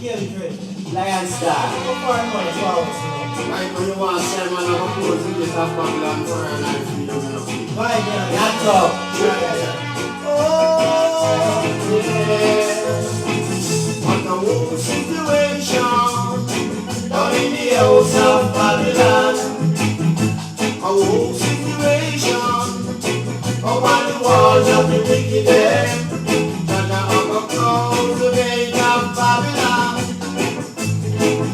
Yeah, we dread. Lion Star. Go for it, man. 2 hours, you know. Right when you want to say, man, I'm a close to this of Babylon for a life freedom, you know. Why, yeah. Not up. Oh, Yeah. What a whole situation down in the house of Babylon. A whole situation over the walls of the wicked them. That I overcome the gate of Babylon.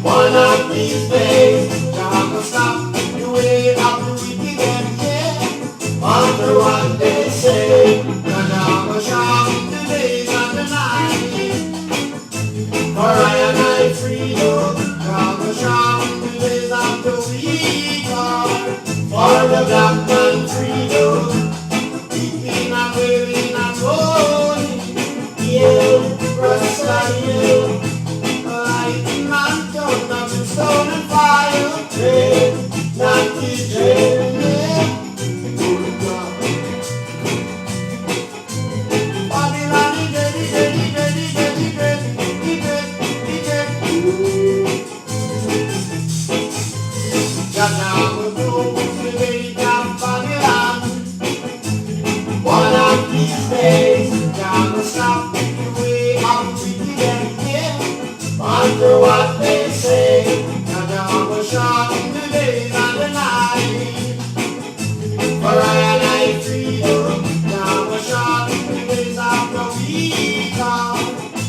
One of these days, I'm gonna stop the way of the wicked them, yeah. Wonder what they say, and I'm gonna shout the days and the night. For I and I freedom, I'm gonna shout the days of the week. For the black man freedom, keeping and waving and holding, yeah, Rasta, yeah. Lightning and thunder, brimstone and fire, dread, not the dread, yeah. Good God. Babylon, he dread, he dread, he dread, he dread, he dread, he dread, he dread. Jah now will close the gate of Babylon. One of these days, Jah will stop the way of wicked and yeah. Wonder what they say, and Jah will shout in the days and the night. For I and I freedom, Jah will shout in the days of the week.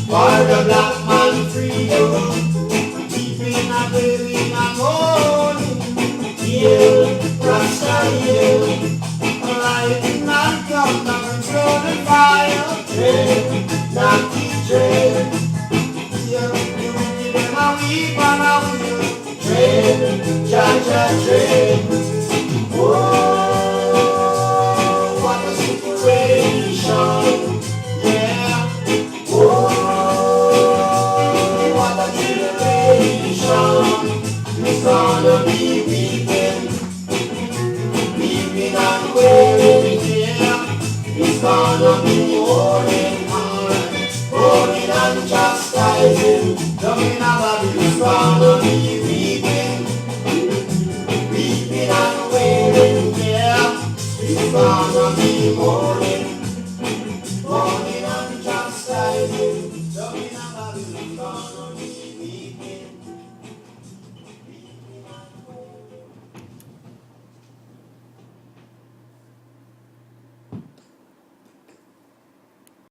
For the black man freedom, keeping and waving and holding, yeah, Rasta, yeah. Lightning and thunder and stone and fire, dread, not the dread. Yeah, the wicked and a weep and a will, dread, Jah, Jah, dread.